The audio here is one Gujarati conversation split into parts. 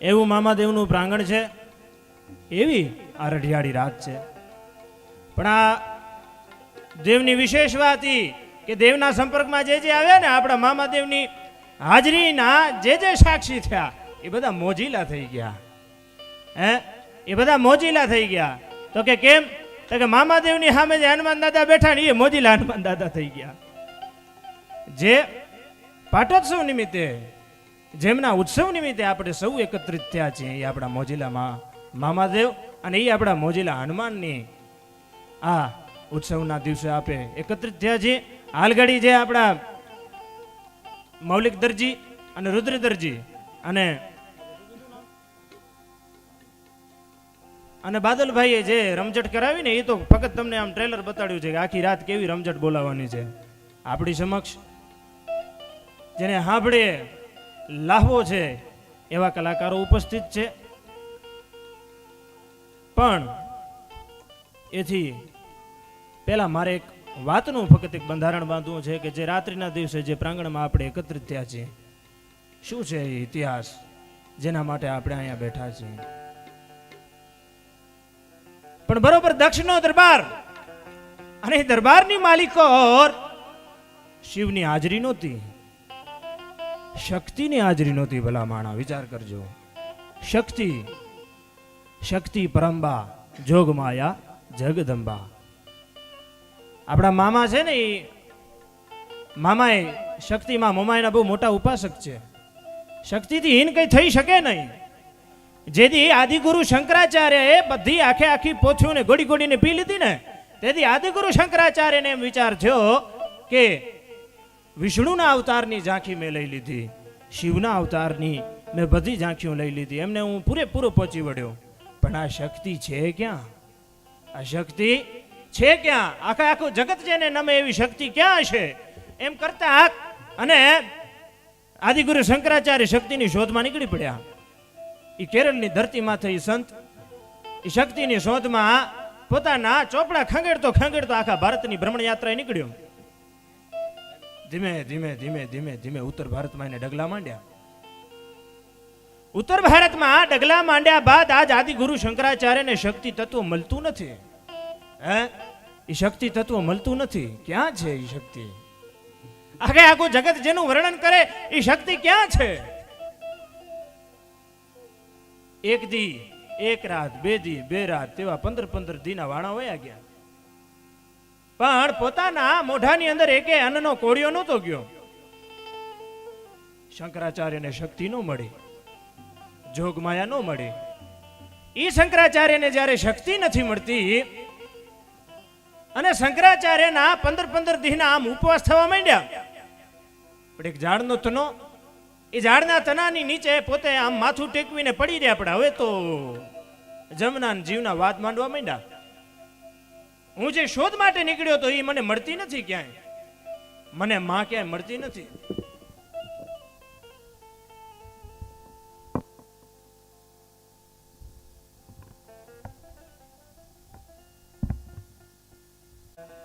એવું મામાદેવનું પ્રાંગણ છે, એવી આ રઢિયાળી રાત છે. પણ આ દેવની વિશેષ વાત ઈ કે દેવના સંપર્કમાં જે જે આવે ને આપણા મામાદેવની હાજરીના જે સાક્ષી થયા એ બધા મોજીલા થઈ ગયા. એ બધા મોજીલા થઈ ગયા. તો કે કેમ? તો કે મામાદેવની સામે જે હનુમાન દાદા બેઠા ને એ મોજીલા હનુમાન દાદા થઈ ગયા. જે પાટોત્સવ નિમિત્તે, જેમના ઉત્સવ નિમિત્તે આપણે સૌ એકત્રિત થયા છીએ, એ આપણા મોજીલા મામાદેવ અને એ આપણા મોજીલા હનુમાનની આ ઉત્સવના દિવસે આપે એકત્રિત થયા છીએ. હાલઘડી જે આપણા મૌલિક દરજી અને રુદ્ર દરજી અને બાદલભાઈએ જે રમઝટ કરાવી ને, એ તો ફક્ત તમને આમ ટ્રેલર બતાડ્યું છે કે આખી રાત કેવી રમઝટ બોલાવવાની છે. આપણી સમક્ષ જેને સાંભળે લાહવો છે એવા કલાકારો ઉપસ્થિત છે. પણ એથી પહેલા મારે એક વાતનું ફક્ત એક બંધારણ બાંધવું છે કે જે રાત્રિના દિવસે જે પ્રાંગણમાં આપણે એકત્રિત થયા છીએ, શું છે એ ઇતિહાસ જેના માટે આપણે અહીંયા બેઠા છીએ. પણ બરોબર દક્ષનો દરબાર અને દરબારની માલિકો શિવની હાજરી નહોતી, શક્તિની હાજરી નહોતી. ભલા માણા વિચાર કરજો. શક્તિ પરંબા જોગમાયા જગદંબા. આપણા મામા છે ને, એ મામાએ શક્તિમાં મોમાયના બહુ મોટા ઉપાસક છે. શક્તિથી હીન કઈ થઈ શકે નહીં. જેથી આદિગુરુ શંકરાચાર્ય એ બધી આખી પોથીઓને ગોડીને પી લીધી ને, તેથી આદિગુરુ શંકરાચાર્યને એમ વિચાર થયો કે વિષ્ણુના અવતારની ઝાંખી મેં લઈ લીધી, શિવના અવતારની મેં બધી ઝાંખીઓ લઈ લીધી, એમને હું પૂરેપૂરો પહોંચી વળ્યો. પણ આ શક્તિ છે ક્યાં? આ શક્તિ છે ક્યાં? આખું જગત જેને નમે એવી શક્તિ ક્યાં છે? એમ કરતા અને આદિગુરુ શંકરાચાર્ય શક્તિની શોધમાં નીકળી પડ્યા. એ કેરળની ધરતીમાં થઈ સંત એ શક્તિની શોધમાં પોતાના ચોપડા ખંગેડતો આખા ભારતની ભ્રમણ યાત્રાએ નીકળ્યો. ધીમે ધીમે ઉત્તર ભારતમાં એને ડગલા માંડ્યા. ઉત્તર ભારતમાં ડગલા માંડ્યા બાદ આજ આદિગુરુ શંકરાચાર્યને શક્તિ તત્વ મળતું નથી. એ શક્તિ તત્વ મળતું નથી. ક્યાં છે એ શક્તિ? આખું જગત જેનું વર્ણન કરે એ શક્તિ ક્યાં છે? એક દી એક રાત, બે દી બે રાત, તેવા 15 દીના વાણા વયા ગયા. પણ પોતાના મોઢાની અંદર એકે અન્નનો કોળિયો નહોતો ગયો. શંકરાચાર્યને શક્તિ ન મળી, જોગમાયા ન મળી. એ શંકરાચાર્યને જ્યારે શક્તિ નથી મળતી અને શંકરાચાર્યના 15 દીના આમ ઉપવાસ થવા માંડ્યા. પણ એક ઝાડનો તનો, એ ઝાડના તનાની નીચે પોતે આમ માથું ટેકવીને પડી રહ્યા. પણ હવે તો જમના જીવના વાત માંડવા માંડ્યા. હું જે શોધ માટે નીકળ્યો તો એ મને મળતી નથી ક્યાંય, મને માં ક્યાંય મળતી નથી.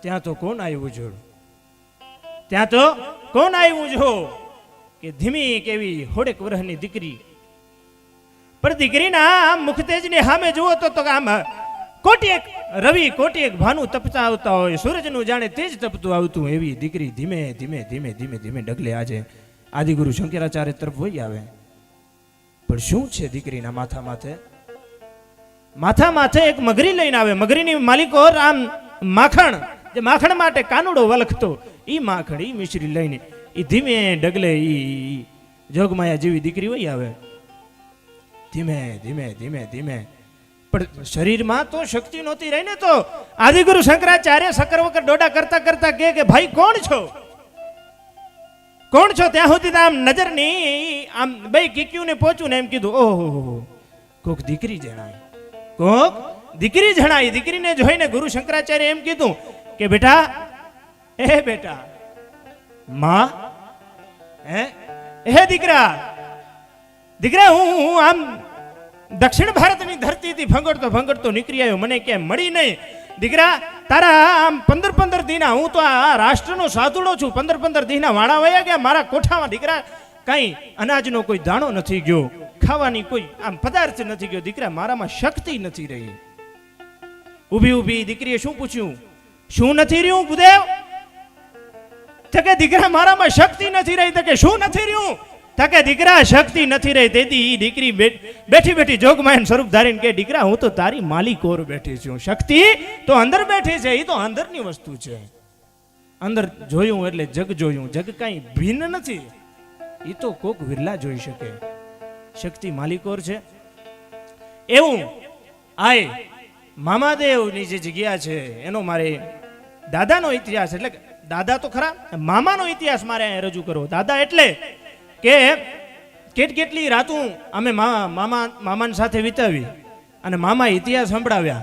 ત્યાં તો કોણ આવ્યું જોડ? ત્યાં તો કોણ આવ્યું જો કે ધીમી કેવી હોડેક વરહની દીકરી. પણ દીકરીના આમ મુખતેજની સામે જુઓ તો આમ કોટી એક રવિ, કોટી એક ભાનુ તપતા આવતા હોય, સૂરજનું જાણે તેજ તપતું આવતું, એવી દીકરી ધીમે ધીમે ડગલે આજે આદિગુરુ શંકરાચાર્ય તરફ વહી આવે. પણ શું છે દીકરીના માથા માથે એક મગરી લઈને આવે. મગરીની માલિકો આમ માખણ, જે માખણ માટે કાનુડો વલખતો, ઈ માખણ, ઈ મિશ્રી લઈને ઈ ધીમે ડગલે ઈ જોગમાયા જેવી દીકરી વહી આવે. ધીમે ધીમે પણ શરીરમાં તો શક્તિ નહોતી રહી ને. તો આદિગુરુ શંકરાચાર્ય સકર વકર ડોડા કરતા કે ભાઈ કોણ છો? ત્યાં સુધી આમ નજરની આમ બે કીક્યુને પહોંચ્યું ને એમ કીધું, ઓહો કોક દીકરી જણાય. દીકરીને જોઈને ગુરુ શંકરાચાર્ય એમ કીધું કે બેટા માં, દીકરા હું આમ દક્ષિણ ભારતની ધરતીથી ભંગડતો નીકળી આવ્યો, મને ક્યાંય મળી નહીં. દીકરા તારા આમ 15 દીના, હું તો આ રાષ્ટ્રનો સાધુડો છું, 15 દીના વાણા વયા ગયા. મારા કોઠામાં દીકરા કઈ અનાજનો કોઈ દાણો નથી ગયો, ખાવાની કોઈ આમ પદાર્થ નથી ગયો. દીકરા મારામાં શક્તિ નથી રહી. ઊભી ઊભી દીકરીએ શું પૂછ્યું? શું નથી રહ્યું ગુદેવ? તો કે દીકરા મારામાં શક્તિ નથી રહી. તો કે શું નથી રહ્યું? તો કે દીકરા શક્તિ નથી રહી. તેથી ઈ દીકરી બેઠી બેઠી જોગમાયન સ્વરૂપ ધારીને કે દીકરા હું તો તારી માલિકોર બેઠી છું. શક્તિ તો અંદર બેઠી છે. એ તો અંદરની વસ્તુ છે. અંદર જોયું એટલે જગ જોયું. જગ કાંઈ ભિન્ન નથી. એ તો કોક વિરલા જોઈ શકે. શક્તિ માલિકોર છે. એવું આય મામાદેવની જે જગ્યા છે એનો મારે દાદાનો ઇતિહાસ એટલે દાદા તો ખરા મામાનો ઇતિહાસ મારે અહીંયા રજૂ કરવો. દાદા એટલે કે કેટલી રાતું અમે મામાની સાથે વિતાવી અને મામા ઇતિહાસ સંભળાવ્યા.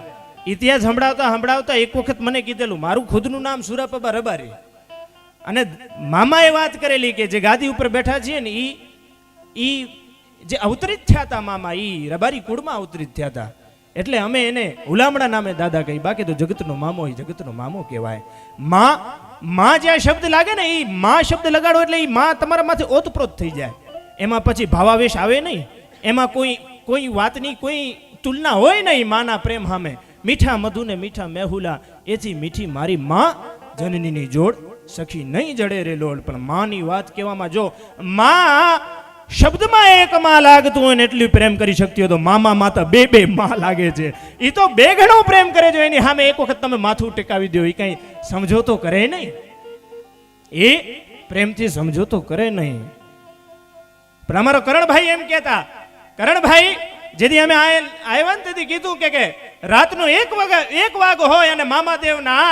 ઇતિહાસ સંભળાવતા એક વખત મને કીધેલું મારું ખુદનું નામ સુરાપબા રબારી અને મામાએ વાત કરેલી કે જે ગાદી ઉપર બેઠા છીએ ને ઈ જે અવતરિત થયા હતા મામા ઈ રબારી કુળમાં અવતરિત થયા હતા. એટલે અમે એને હુલામણા નામે દાદા કહી. બાકી તો જગતનો મામો એ જગતનો મામો કહેવાય. માં જ્યાં શબ્દ લાગે ને એ માં શબ્દ લગાડો એટલે એ માં તમારા માથે ઓતપ્રોત થઈ જાય. એમાં પછી ભાવાવેશ આવે નહીં. એમાં કોઈ વાતની કોઈ તુલના હોય નહીં. માના પ્રેમ સામે મીઠા મધુ ને મીઠા મેહુલા એથી મીઠી મારી માં જનનીની જોડ સખી નહીં જડે રે લોલ. પણ માની વાત કહેવામાં જો માં શબ્દમાં એક માં લાગતું હોય ને એટલું પ્રેમ કરી શકતી હોય તો મામા માતા બે માં લાગે છે. એ તો બે ઘણો પ્રેમ કરે છે. એની સામે એક વખત તમે માથું ટેકાવી દો. એ કઈ સમજોતો કરે નહીં. એ પ્રેમથી સમજોતો કરે નહીં. પણ અમારો કરણભાઈ એમ કહેતા. કરણભાઈ જેથી અમે આવ્યા ને તેથી કીધું કે રાતનો 1 વાગ હોય અને મામાદેવના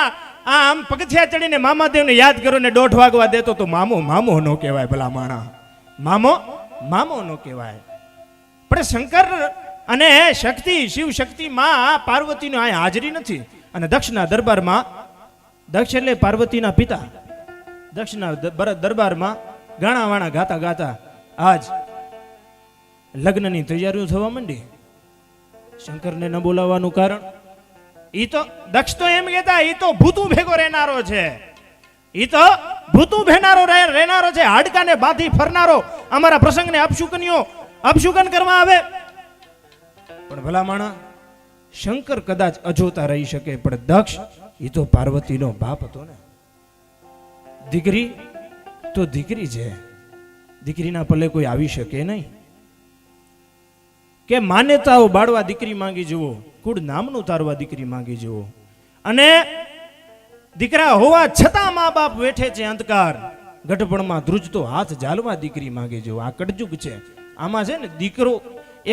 આમ પગથિયા ચડીને મામાદેવને યાદ કરો ને 1:30 વાગવા દેતો તો મામો નો કહેવાય. ભલા માણા મામો નો કહેવાય. પણ શંકર અને શક્તિ શિવ શક્તિ માં પાર્વતીની આ હાજરી નથી. અને દક્ષના દરબારમાં દક્ષ એટલે પાર્વતીના પિતા દક્ષના દરબારમાં ગાણા વાણા ગાતા ગાતા આજ લગ્નની તૈયારીઓ થવા માંડી. શંકરને ન બોલાવવાનું કારણ ઈ તો દક્ષ તો એમ કહેતા ઈ તો ભૂતું ભેગો રહેનારો છે. ઈ તો ભૂતું રહેનારો છે. હાડકાને બાંધી ફરનારો. અમારા પ્રસંગને અપશુકન કરવા આવે. પણ ભલા માણા શંકર કદાચ અજોતા રહી શકે પણ દક્ષ ઈ તો પાર્વતીનો બાપ હતો ને. દીકરી તો દીકરી છે. દીકરીના પલ્લે કોઈ આવી શકે નહીં. કે માન્યતાઓ બાળવા દીકરી માંગી જુઓ. કુળ નામનું તારવા દીકરી માંગી જુઓ. અને દીકરા હોવા છતાં મા બાપ વેઠે છે અંધકાર. ગઢપણમાં ધ્રુજતો હાથ ઝાલવા દીકરી માંગે જો. આ કટજુગ છે. આમાં છે ને દીકરો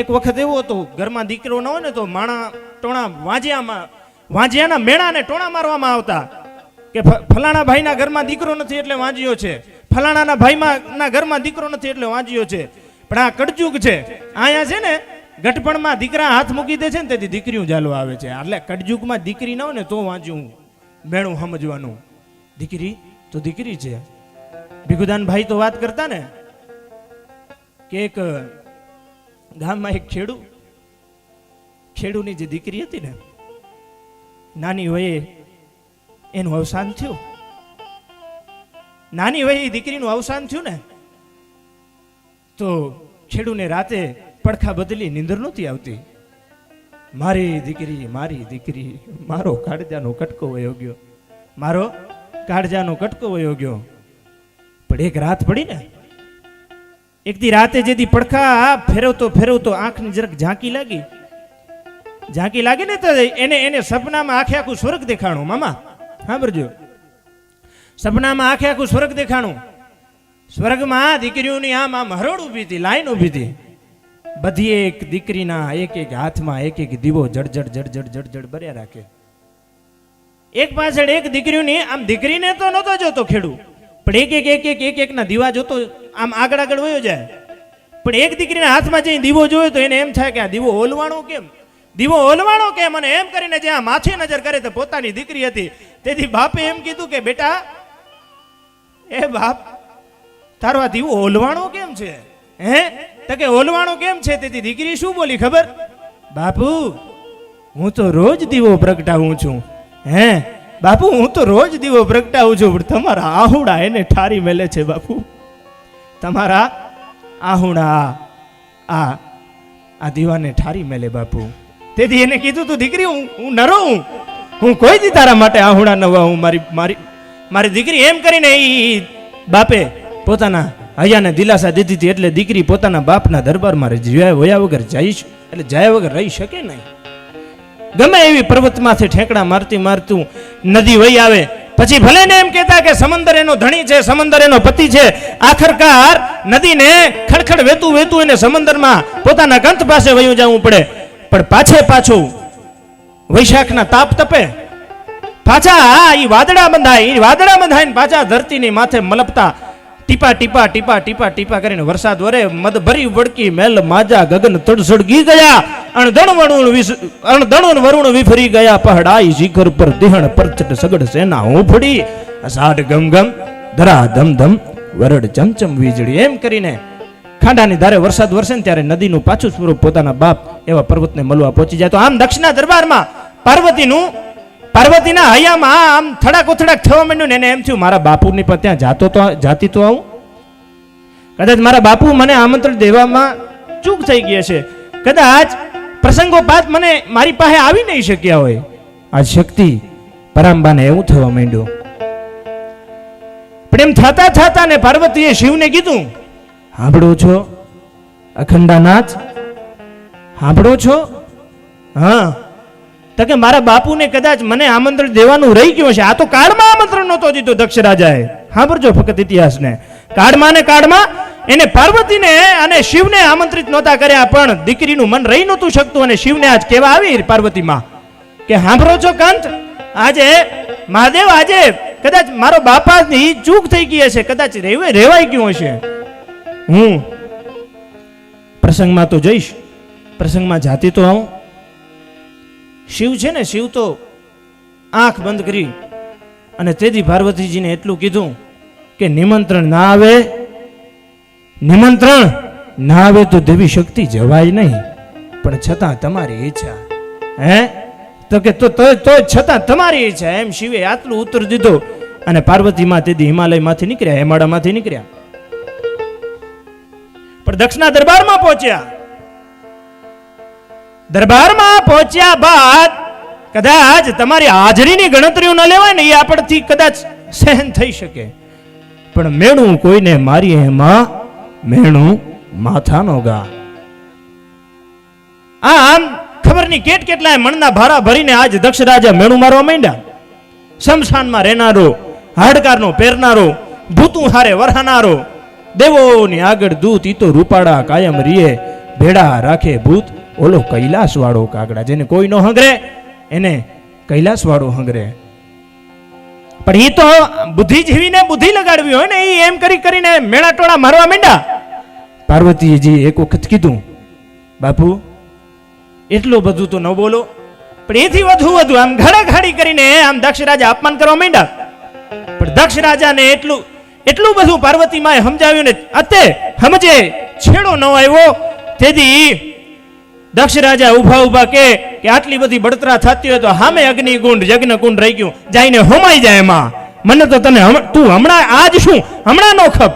એક વખત એવો હતો ઘરમાં દીકરો ન હોય ને તો માણા ટોણા વાંજિયાના મેણાને ટોણા મારવામાં આવતા કે ફલાણા ભાઈના ઘરમાં દીકરો નથી એટલે વાંજિયો છે. ફલાણાના ભાઈના ઘરમાં દીકરો નથી એટલે વાંજિયો છે. પણ આ કટજુગ છે. અહીંયા છે ને ગઢપણમાં દીકરા હાથ મૂકી દે છે ને તેથી દીકરીઓ ઝાલવા આવે છે. એટલે કટજુગમાં દીકરી ન હોય ને તો વાંજ્યું મેણું સમજવાનું. દીકરી તો દીકરી છે. ભીખુદાન ભાઈ તો વાત કરતા ને કે એક ગામમાં એક ખેડૂની જે દીકરી હતી ને નાની વયે એનું અવસાન થયું. નાની વયે દીકરીનું અવસાન થયું ને તો ખેડૂને રાતે પડખા બદલી નીંદર નહોતી આવતી. મારી દીકરી મારો કાળજાનો કટકો વયો ગયો. મારો કાળજાનો કટકો વયો ગયો. પણ એક રાત પડી ને એક દી રાતે જેથી પડખા ફેરવતો આંખની જરાક ઝાંકી લાગી ને તો એને સપનામાં આખું સ્વર્ગ દેખાણું. મામા સાંભળજો. સપનામાં આખું સ્વર્ગ દેખાણું. સ્વર્ગમાં દીકરીઓની આમ હરોળ ઊભી હતી, લાઈન ઊભી હતી. બધી એક દીકરીના એક હાથમાં એક દીવો જડ બર્યા રાખે. એક પાછળ એક દીકરીઓની આમ દીકરીને તો નહોતો જોતો ખેડૂ પણ એક ના દીવા જોતો આમ આગળ વયો જાય. પણ એક દીકરીના હાથમાં જઈને દીવો જોયો તો એને એમ થાય કે આ દીવો ઓલવાણો કેમ અને એમ કરીને જ્યાં માથે નજર કરે તો પોતાની દીકરી હતી. તેથી બાપે એમ કીધું કે બેટા એ બાપ તારો આ દીવો ઓલવાણો કેમ છે? તો કે ઓલવાણો કેમ છે? તેથી દીકરી શું બોલી ખબર? બાપુ હું તો રોજ દીવો પ્રગટાવું છું. બાપુ હું તો રોજ દીવો પ્રગટાવું છું પણ તમારા આહુડા એને ઠારી મેલે છે. બાપુ તમારા આહુડા આ આ દીવાને ઠારી મેલે બાપુ. તેથી એને કીધું તું દીકરી હું નરો હું કોઈ દી તારા માટે આહુડા નવા હું મારી દીકરી એમ કરીને ઈ બાપે પોતાના હૈયાને દિલાસા દીધી હતી. એટલે દીકરી પોતાના બાપના દરબારમાં વયા વગર એટલે જાય વગર રહી શકે નહીં. ગમે એવી પર્વતમાંથી ઠેકડા મારતું નદી વહી આવે. પછી ભલે ને એમ કહેતા કે સમંદર એનો ધણી છે, સમંદર એનો પતિ છે, આખરકાર નદીને ખડખડ વેતું એને સમંદરમાં પોતાના ગંત પાસે વયું જવું પડે. પણ પાછું વૈશાખના તાપ તપે, પાછા ઈ વાદળા બંધાય ને પાછા ધરતીની માથે મલપતા ટીપા કરીને વરસાદ વરે મદ ભરી વડકી મેલ માજા ગગન તડસડગી ગયા. અણધણું વરુણ વિફરી ગયા. પહડાઈ શિખર પર દિહણ પરચટ સગડ સેના ઉફડી. અષાઢ ગમ ધરા ધમ વરડ ચમચમ વીજળી. એમ કરીને ખાંડાની ધારે વરસાદ વરસે ને ત્યારે નદીનું પાછું સ્વરૂપ પોતાના બાપ એવા પર્વતને મળવા પહોંચી જાય. તો આમ દક્ષિણા દરબારમાં પાર્વતીના હૈયામાં આમ થડાક ઉથડાક થવા માંડ્યું ને એને એમ થયું મારા બાપુની પણ ત્યાં જાતી તો આવું. કદાચ મારા બાપુ મને આમંત્રણ દેવામાં ચૂક થઈ ગયા છે, કદાચ પ્રસંગોપાત મને મારી પાસે આવી નહીં શક્યા હોય. આ શક્તિ પરાંબાને એવું થવા માંડ્યું. પણ એમ થતા ને પાર્વતીએ શિવને કીધું, સાંભળો છો અખંડાનાથ, સાંભળો છો? હા. તો કે મારા બાપુને કદાચ મને આમંત્રણ દેવાનું રહી ગયું છે. આ તો કાળમાં આમંત્રણ નહોતો દીધો દક્ષ રાજાએ. સાંભળજો ફક્ત ઇતિહાસને. કાળમાં એને પાર્વતીને અને શિવને આમંત્રિત નહોતા કર્યા, પણ દીકરીનું મન રહી નહોતું શકતું. અને શિવને આજ કેવા આવી પાર્વતીમાં કે સાંભળો છો કંત, આજે મહાદેવ આજે કદાચ મારો બાપાની ચૂક થઈ ગઈ હશે, કદાચ રેવાઈ ગયું હશે. હું પ્રસંગમાં તો જઈશ, પ્રસંગમાં જાતી તો આવું. શિવ છે ને, શિવ તો આંખ બંધ કરી અને તેથી પાર્વતીજીને એટલું કીધું કે નિમંત્રણ ના આવે તો દેવી શક્તિ જવાય નહીં, પણ છતાં તમારી ઈચ્છા. હે તો કે તો છતાં તમારી ઈચ્છા. એમ શિવે આટલું ઉત્તર દીધો અને પાર્વતીમાં તેથી હિમાલયમાંથી નીકળ્યા, હેમાળામાંથી નીકળ્યા. પણ દક્ષના દરબારમાં પહોંચ્યા બાદ કદાચ તમારી હાજરીની ગણતરીઓ ન લેવાય ને એ આપણથી કદાચ સહન થઈ શકે, પણ મેણું કોઈને મારી એમાં મેણું માથાનો ગા. આમ ખબર નહીં કેટલાય મણના ભારા ભરીને આજ દક્ષ રાજા મેણું મારવા માંડ્યા. શમશાનમાં રહેનારો, હાડકારનો પહેરનારો, ભૂતું હારે વરહાનારો, દેવોની આગળ દૂત ઈ તો રૂપાળા કાયમ રીએ, ભેડા રાખે ભૂત ઓલો કૈલાસ વાળો કાગડા. જેને કોઈ નો હંગરે એને કૈલાસ વાળો હંગરે. પણ એ તો બુદ્ધિજીવીને બુદ્ધિ લગાડવી હોય ને, એ એમ કરીને મેળા ટોળા મારવા માંડ્યા. પાર્વતીજી એક વખત કીધું, બાપુ એટલું બધું તો ન બોલો, પણ એથી વધુ આમ ઘાડાઘાડી કરીને આમ દક્ષ રાજા અપમાન કરવા માંડ્યા. પણ દક્ષ રાજાને એટલું બધું પાર્વતી માએ સમજાવ્યું ને અતે સમજે છેડો ન આવ્યો. તેથી દક્ષ રાજા ઉભા કે આટલી બધી બળતરા થતી હોય તો સામે અગ્નિકુંડ યજ્ઞકુંડ રહી ગયું, જઈને હોમાઈ જાય એમાં. મને તો તું હમણાં આજ શું હમણાં નો ખપ,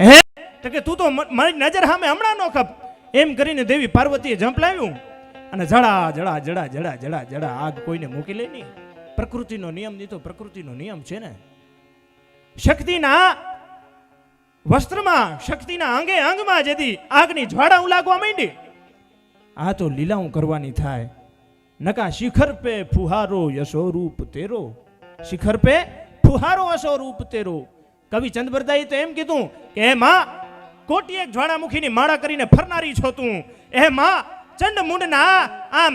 હે તો કે તું તો મારી નજર સામે હમણાં નો ખપ. એમ કરીને દેવી પાર્વતીએ ઝંપલાવ્યું અને જડા આગ કોઈને મૂકી લે નહીં. પ્રકૃતિનો નિયમ દીધો. પ્રકૃતિનો નિયમ છે ને, શક્તિના વસ્ત્રમાં, શક્તિના અંગમાં જેથી આગની જ્વાળા લાગવા માંડી. આ તો લીલાઓ કરવાની થાય. નકા શિખર પે ફુહારો યશો રૂપ તેરો, શિખર પે ફુહારો યશો રૂપ તેરો. કવિ ચંદબરદાઈએ તો એમ કીધું કે હે માં કોટી એક જ્વાળામુખીની માળા કરીને ફરનારી છો તું. હે માં ચંડ મુંડના આમ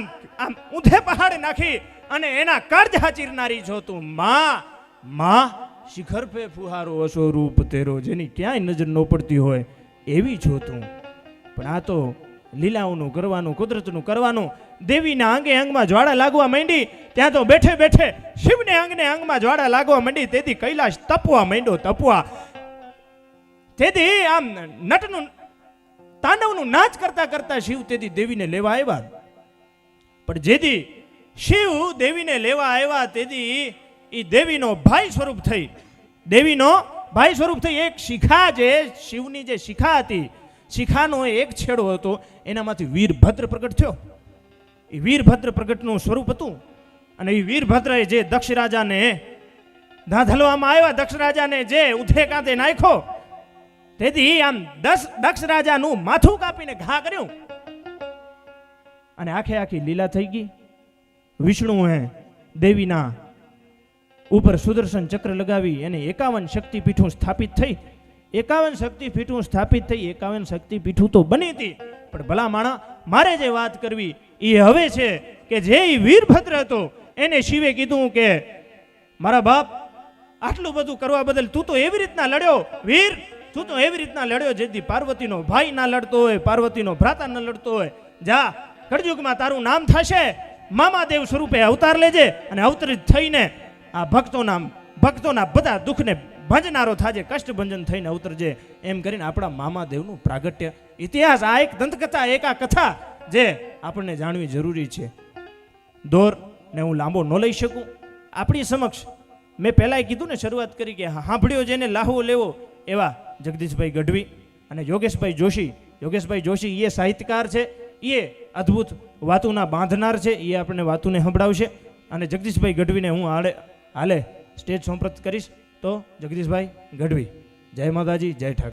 ઊંધે પહાડે નાખી અને એના કાળજ હાચીરનારી છો તું. માં શિખર પે ફુહારો યશો રૂપ તેરો, જેની ક્યાંય નજર ન પડતી હોય એવી છો તું. પણ આ તો લીલાઓનું કરવાનું, કુદરતનું કરવાનું. દેવીના અંગમાં જ્વાળા લાગવા માંડી, ત્યાં તો બેઠે શિવને અંગમાં જ્વાળા લાગવા માંડી. તેથી કૈલાશ તપવા માંડ્યો. તેથી આમ નટનું તાંડવનું નાચ કરતા શિવ તેથી દેવીને લેવા આવ્યા. પણ જેથી શિવ દેવીને લેવા આવ્યા તેથી એ દેવીનો ભાઈ સ્વરૂપ થઈ. એક શિખા જે શિવની જે શિખા હતી, શિખાનો એક છેડો હતો, એનામાંથી વીરભદ્ર પ્રગટ થયો. એ વીરભદ્ર પ્રગટનું સ્વરૂપ હતું. અને એ વીરભદ્રએ જે દક્ષ રાજાને ધાધલવામાં આવ્યા, દક્ષ રાજાને જે ઉધે કાંતે નાખ્યો, તેથી આમ દક્ષ રાજાનું માથું કાપીને ઘા કર્યું અને આખી લીલા થઈ ગઈ. વિષ્ણુએ દેવીના ઉપર સુદર્શન ચક્ર લગાવી એને 51 શક્તિપીઠો સ્થાપિત થઈ. 51 શક્તિપીઠો સ્થાપિત થઈ. 51 શક્તિપીઠો તો બની હતી, પણ ભલા માણા મારે જે વાત કરવી એ હવે છે કે જે વીરભદ્ર હતો એને શિવે કીધું કે મારા બાપ, આટલું બધું કરવા બદલ તું તો એવી રીતના લડ્યો વીર, તું તો એવી રીતના લડ્યો જેથી પાર્વતીનો ભાઈ ના લડતો હોય, પાર્વતીનો ભ્રાતા ના લડતો હોય. જા, કળયુગમાં તારું નામ થશે, મામાદેવ સ્વરૂપે અવતાર લેજે અને અવતરિત થઈને આ ભક્તોના બધા દુઃખને ભંજનારો થાજે, કષ્ટભંજન થઈને અવતરજે, એમ કરીને આપણા મામાદેવનું પ્રાગટ્ય. ઇતિહાસ આ એક દંતકથા, એક આ કથા જે આપણને જાણવી જરૂરી છે. દોર ને હું લાંબો ન લઈ શકું. આપણી સમક્ષ મેં પહેલાંય કીધું ને, શરૂઆત કરી કે સાંભળ્યો જેને લાહવો લેવો એવા જગદીશભાઈ ગઢવી અને યોગેશભાઈ જોશી. યોગેશભાઈ જોશી એ સાહિત્યકાર છે, એ અદ્ભુત વાતુના બાંધનાર છે, એ આપણને વાતુને સંભળાવશે. અને જગદીશભાઈ ગઢવીને હું હાલે સ્ટેજ સંપ્રત કરીશ. તો જગદીશભાઈ ગઢવી, જય માતાજી, જય ઠાકર.